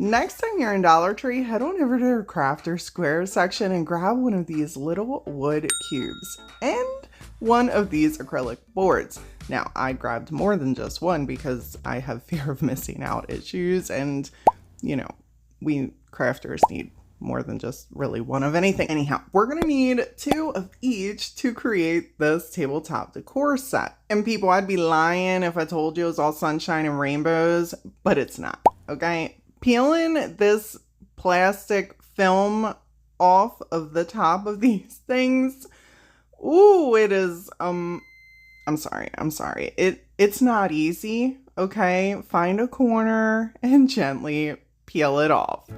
Next time you're in Dollar Tree, head on over to their craft or square section and grab one of these little wood cubes and one of these acrylic boards. Now, I grabbed more than just one because I have fear of missing out issues, and you know, we crafters need more than just really one of anything. Anyhow, we're gonna need 2 of each to create this tabletop decor set. And people, I'd be lying if I told you it was all sunshine and rainbows, but it's not, okay? Peeling this plastic film off of the top of these things, ooh, it is, I'm sorry. It's not easy, okay? Find a corner and gently peel it off.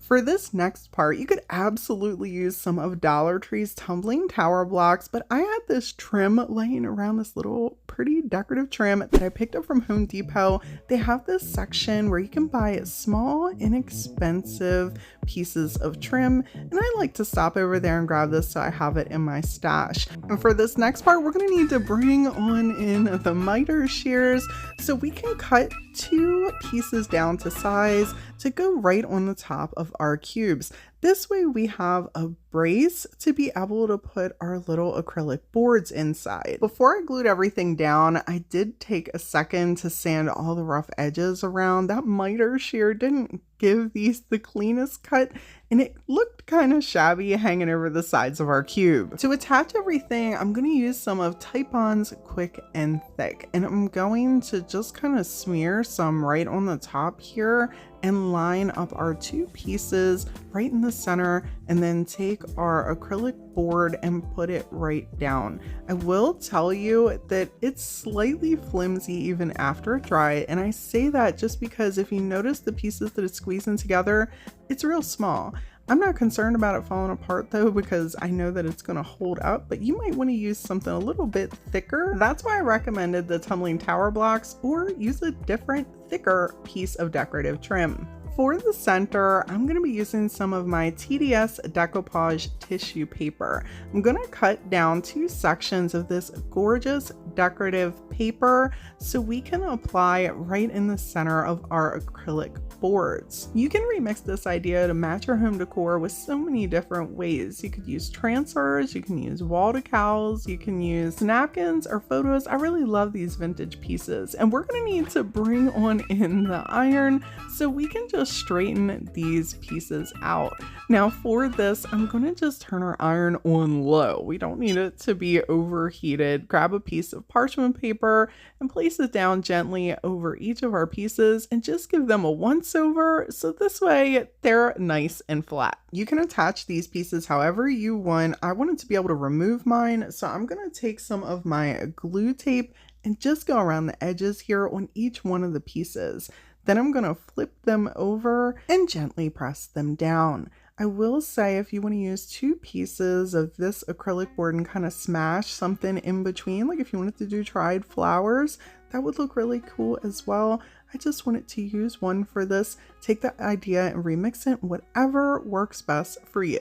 For this next part, you could absolutely use some of Dollar Tree's tumbling tower blocks, but I had this trim laying around, this little pretty decorative trim that I picked up from Home Depot. They have this section where you can buy small, inexpensive pieces of trim, and I like to stop over there and grab this so I have it in my stash. And for this next part, we're going to need to bring on in the miter shears so we can cut 2 pieces down to size to go right on the top of our cubes. This way we have a brace to be able to put our little acrylic boards inside. Before I glued everything down, I did take a second to sand all the rough edges around. That miter shear didn't give these the cleanest cut, and it looked kind of shabby hanging over the sides of our cube. To attach everything, I'm going to use some of Type-On's Quick and Thick, and I'm going to just kind of smear some right on the top here and line up our 2 pieces right in the center, and then take our acrylic board and put it right down. I will tell you that it's slightly flimsy even after it dry, and I say that just because if you notice the pieces that it's squeezing together, it's real small. I'm not concerned about it falling apart though, because I know that it's going to hold up, but you might want to use something a little bit thicker. That's why I recommended the tumbling tower blocks, or use a different thicker piece of decorative trim. For the center, I'm going to be using some of my TDS Decoupage tissue paper. I'm going to cut down 2 sections of this gorgeous decorative paper so we can apply it right in the center of our acrylic boards. You can remix this idea to match your home decor with so many different ways. You could use transfers, you can use wall decals, you can use napkins or photos. I really love these vintage pieces, and we're going to need to bring on in the iron so we can just straighten these pieces out. Now for this, I'm going to just turn our iron on low. We don't need it to be overheated. Grab a piece of parchment paper and place it down gently over each of our pieces and just give them a once over, so this way they're nice and flat. You can attach these pieces however you want. I wanted to be able to remove mine, so I'm going to take some of my glue tape and just go around the edges here on each one of the pieces. Then I'm going to flip them over and gently press them down. I will say, if you want to use 2 pieces of this acrylic board and kind of smash something in between, like if you wanted to do tried flowers, that would look really cool as well. I just wanted to use one for this. Take the idea and remix it, whatever works best for you.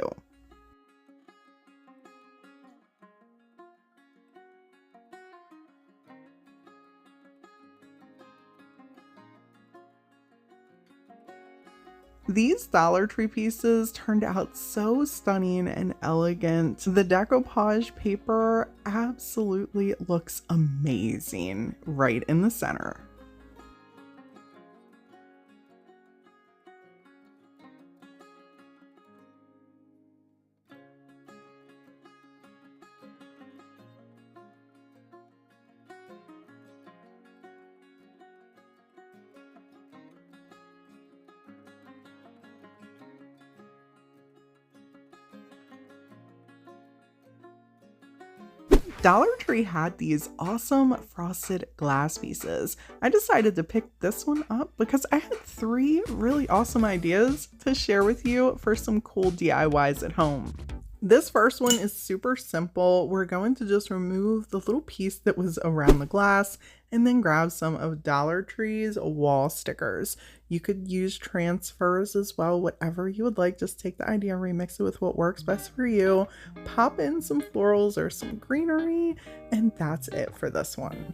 These Dollar Tree pieces turned out so stunning and elegant. The decoupage paper absolutely looks amazing right in the center. Dollar Tree had these awesome frosted glass pieces. I decided to pick this one up because I had 3 really awesome ideas to share with you for some cool DIYs at home. This first one is super simple. We're going to just remove the little piece that was around the glass and then grab some of Dollar Tree's wall stickers. You could use transfers as well, whatever you would like. Just take the idea, remix it with what works best for you. Pop in some florals or some greenery, and that's it for this one.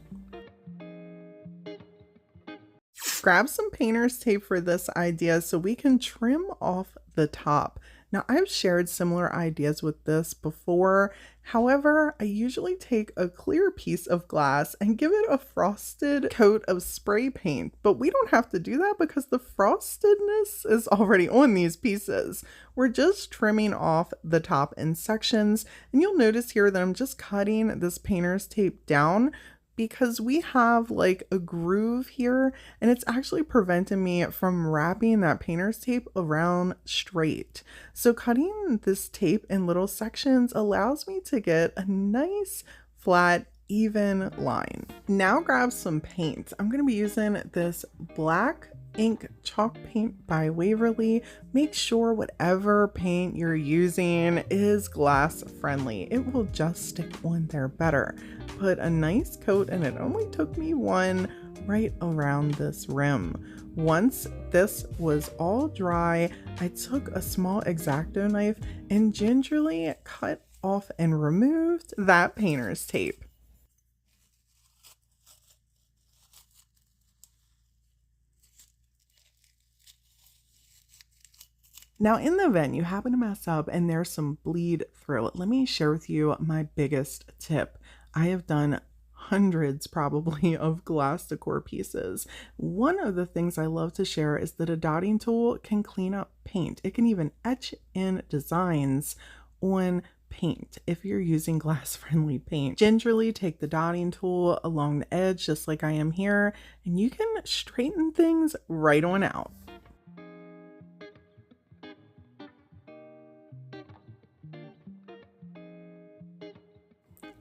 Grab some painter's tape for this idea so we can trim off the top. Now, I've shared similar ideas with this before. However, I usually take a clear piece of glass and give it a frosted coat of spray paint, but we don't have to do that because the frostedness is already on these pieces. We're just trimming off the top in sections, and you'll notice here that I'm just cutting this painter's tape down because we have like a groove here and it's actually preventing me from wrapping that painter's tape around straight. So cutting this tape in little sections allows me to get a nice flat even line. Now grab some paint. I'm going to be using this black ink chalk paint by Waverly. Make sure whatever paint you're using is glass friendly. It will just stick on there better. Put a nice coat, and it only took me one right around this rim. Once this was all dry, I took a small X-Acto knife and gingerly cut off and removed that painter's tape. Now, in the event you happen to mess up and there's some bleed through, let me share with you my biggest tip. I have done hundreds probably of glass decor pieces. One of the things I love to share is that a dotting tool can clean up paint. It can even etch in designs on paint if you're using glass friendly paint. Gingerly take the dotting tool along the edge just like I am here, and you can straighten things right on out.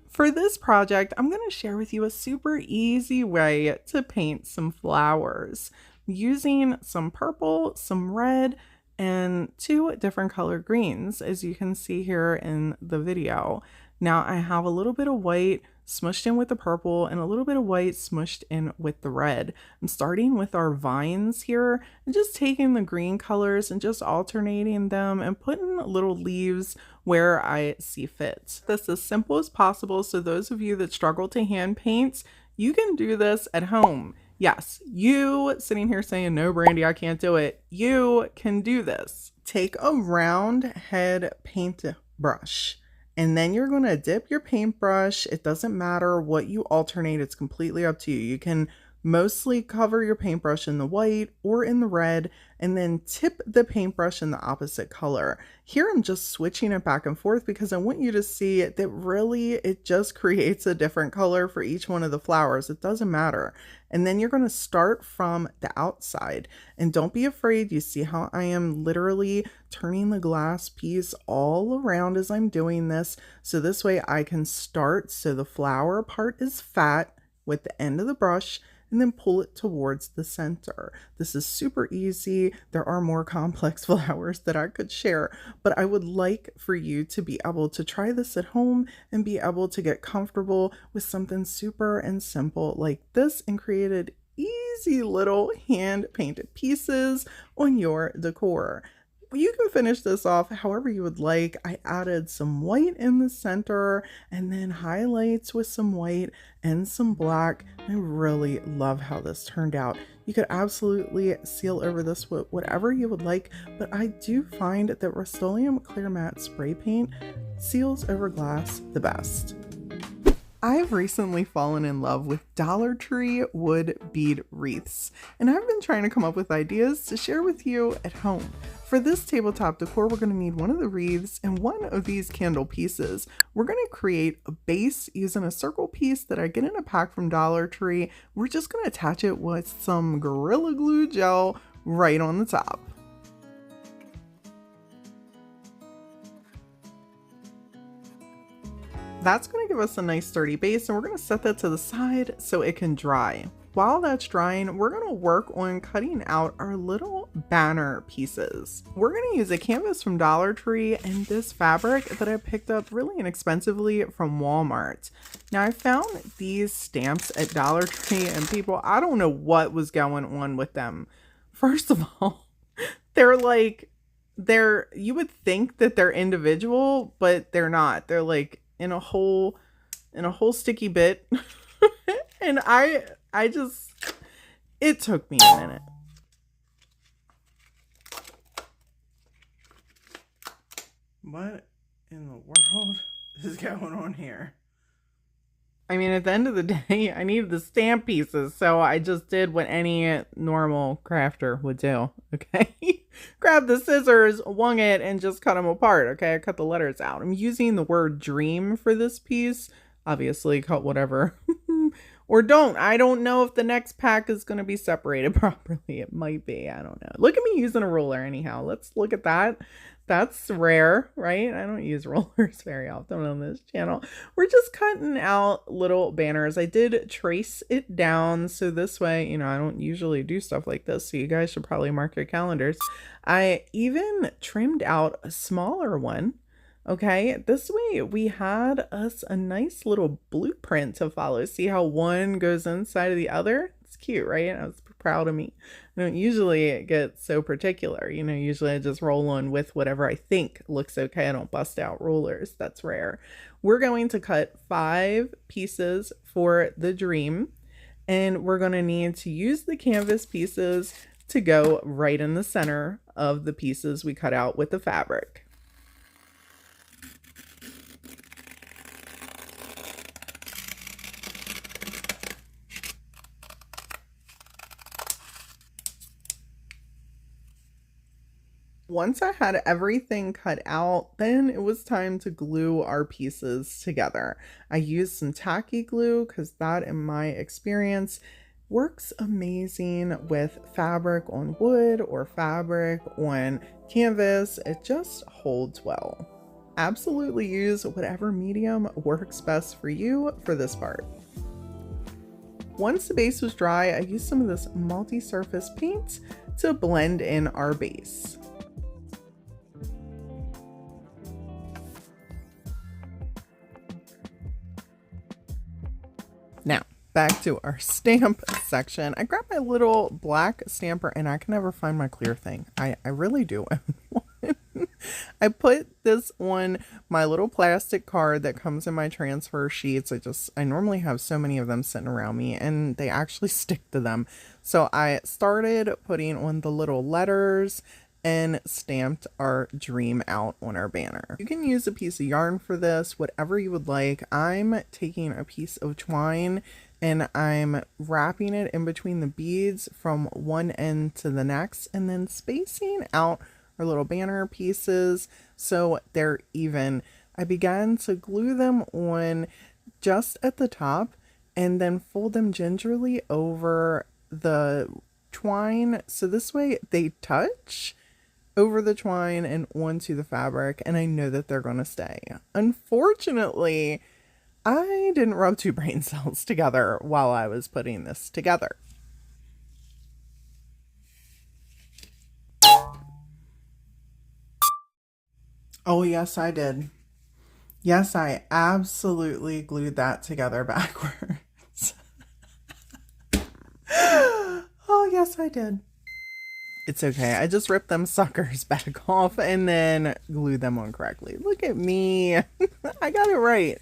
For this project, I'm going to share with you a super easy way to paint some flowers using some purple, some red, and two different color greens, as you can see here in the video. Now I have a little bit of white smushed in with the purple and a little bit of white smushed in with the red. I'm starting with our vines here and just taking the green colors and just alternating them and putting little leaves where I see fit. This as simple as possible, so those of you that struggle to hand paint, you can do this at home. Yes, you sitting here saying, no, Brandy, I can't do it. You can do this. Take a round head paint brush, and then you're going to dip your paintbrush. It doesn't matter what you alternate. It's completely up to you. You can mostly cover your paintbrush in the white or in the red, and then tip the paintbrush in the opposite color. Here I'm just switching it back and forth because I want you to see that really it just creates a different color for each one of the flowers. It doesn't matter. And then you're going to start from the outside, and don't be afraid. You see how I am literally turning the glass piece all around as I'm doing this. So this way I can start so the flower part is fat with the end of the brush, and then pull it towards the center. This is super easy. There are more complex flowers that I could share, but I would like for you to be able to try this at home and be able to get comfortable with something super and simple like this and created easy little hand painted pieces on your decor. You can finish this off however you would like. I added some white in the center and then highlights with some white and some black. I really love how this turned out. You could absolutely seal over this with whatever you would like, but I do find that Rust-Oleum Clear Matte Spray Paint seals over glass the best. I've recently fallen in love with Dollar Tree wood bead wreaths, and I've been trying to come up with ideas to share with you at home. For this tabletop decor, we're going to need one of the wreaths and one of these candle pieces. We're going to create a base using a circle piece that I get in a pack from Dollar Tree. We're just going to attach it with some Gorilla Glue gel right on the top. That's going to give us a nice sturdy base, and we're going to set that to the side so it can dry. While that's drying, we're going to work on cutting out our little banner pieces. We're going to use a canvas from Dollar Tree and this fabric that I picked up really inexpensively from Walmart. Now I found these stamps at Dollar Tree and people, I don't know what was going on with them. First of all, they're like, you would think that they're individual, but they're not. They're like in a whole sticky bit. And I just, it took me a minute. What in the world is going on here? I mean, at the end of the day, I needed the stamp pieces, so I just did what any normal crafter would do, okay? Grab the scissors, wung it, and just cut them apart, okay? I cut the letters out. I'm using the word dream for this piece. Obviously, cut whatever. Or don't. I don't know if the next pack is going to be separated properly. It might be. I don't know. Look at me using a ruler anyhow. Let's look at that. That's rare, right? I don't use rulers very often on this channel. We're just cutting out little banners. I did trace it down. So this way, you know, I don't usually do stuff like this. So you guys should probably mark your calendars. I even trimmed out a smaller one. Okay, this way we had us a nice little blueprint to follow. See how one goes inside of the other? It's cute, right? I was proud of me. I don't usually get so particular. You know, usually I just roll on with whatever I think looks okay. I don't bust out rulers. That's rare. We're going to cut 5 pieces for the dream. And we're going to need to use the canvas pieces to go right in the center of the pieces we cut out with the fabric. Once I had everything cut out, then it was time to glue our pieces together. I used some tacky glue because that, in my experience, works amazing with fabric on wood or fabric on canvas. It just holds well. Absolutely use whatever medium works best for you for this part. Once the base was dry, I used some of this multi-surface paint to blend in our base. Now, back to our stamp section. I grabbed my little black stamper and I can never find my clear thing. I really do own one. I put this on my little plastic card that comes in my transfer sheets. I normally have so many of them sitting around me and they actually stick to them. So I started putting on the little letters and stamped our dream out on our banner. You can use a piece of yarn for this, whatever you would like. I'm taking a piece of twine and I'm wrapping it in between the beads from one end to the next and then spacing out our little banner pieces so they're even. I began to glue them on just at the top and then fold them gingerly over the twine so this way they touch over the twine and onto the fabric, and I know that they're going to stay. Unfortunately, I didn't rub 2 brain cells together while I was putting this together. Oh, yes, I did. Yes, I absolutely glued that together backwards. Oh, yes, I did. It's okay. I just ripped them suckers back off and then glued them on correctly. Look at me. I got it right.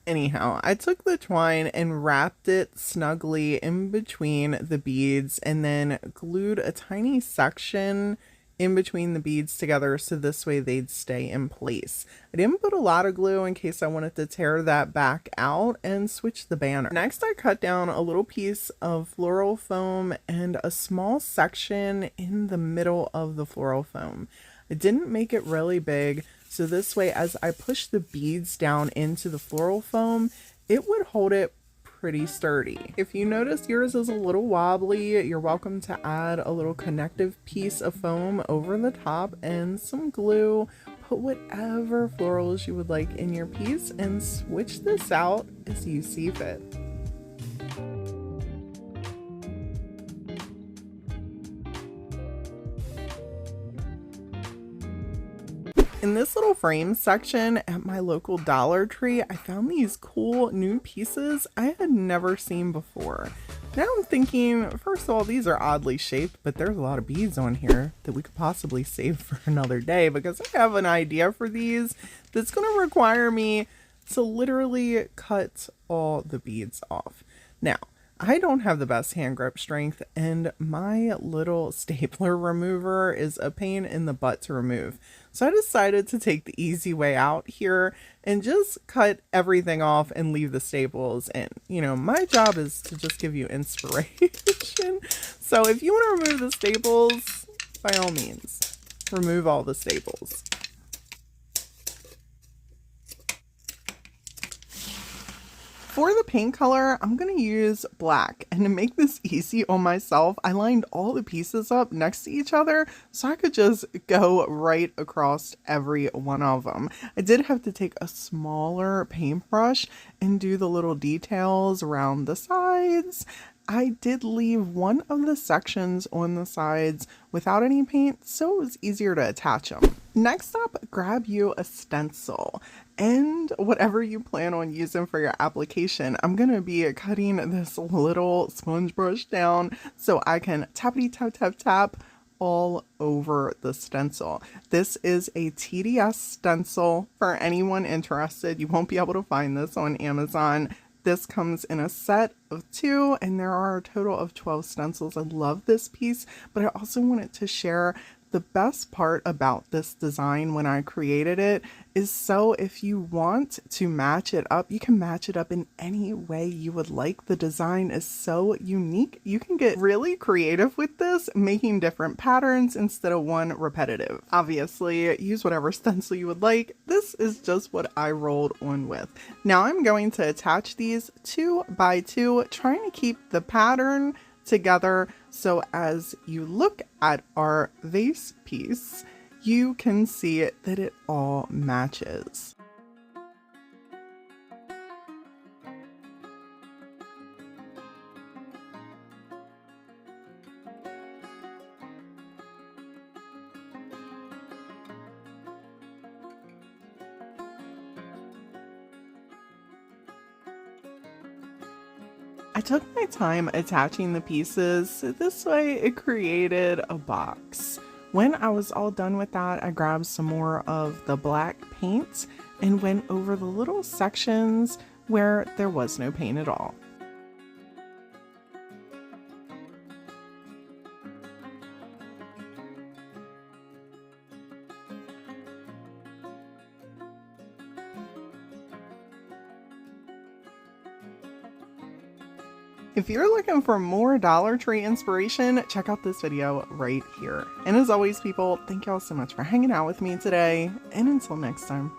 Anyhow, I took the twine and wrapped it snugly in between the beads and then glued a tiny section in between the beads together so this way they'd stay in place. I didn't put a lot of glue in case I wanted to tear that back out and switch the banner. Next, I cut down a little piece of floral foam and a small section in the middle of the floral foam. I didn't make it really big, so this way as I push the beads down into the floral foam, it would hold it pretty sturdy. If you notice yours is a little wobbly, you're welcome to add a little connective piece of foam over the top and some glue. Put whatever florals you would like in your piece and switch this out as you see fit. In this little frame section at my local Dollar Tree, I found these cool new pieces I had never seen before. Now I'm thinking, first of all, these are oddly shaped, but there's a lot of beads on here that we could possibly save for another day, because I have an idea for these that's going to require me to literally cut all the beads off. Now, I don't have the best hand grip strength, and my little stapler remover is a pain in the butt to remove. So I decided to take the easy way out here and just cut everything off and leave the staples in. You know, my job is to just give you inspiration. So if you want to remove the staples, by all means, remove all the staples. For the paint color, I'm going to use black, and to make this easy on myself, I lined all the pieces up next to each other so I could just go right across every one of them. I did have to take a smaller paintbrush and do the little details around the sides. I did leave one of the sections on the sides without any paint, so it was easier to attach them. Next up, grab you a stencil and whatever you plan on using for your application. I'm going to be cutting this little sponge brush down so I can tappity tap tap tap all over the stencil. This is a TDS stencil. For anyone interested, you won't be able to find this on Amazon. This comes in a set of 2, and there are a total of 12 stencils. I love this piece, but I also wanted to share the best part about this design when I created it is, so if you want to match it up, you can match it up in any way you would like. The design is so unique. You can get really creative with this, making different patterns instead of one repetitive. Obviously, use whatever stencil you would like. This is just what I rolled on with. Now I'm going to attach these 2 by 2, trying to keep the pattern together so as you look at our vase piece, you can see that it all matches. I took my time attaching the pieces, so this way it created a box. When I was all done with that, I grabbed some more of the black paint and went over the little sections where there was no paint at all. If you're looking for more Dollar Tree inspiration, check out this video right here. And as always, people, thank y'all so much for hanging out with me today, and until next time.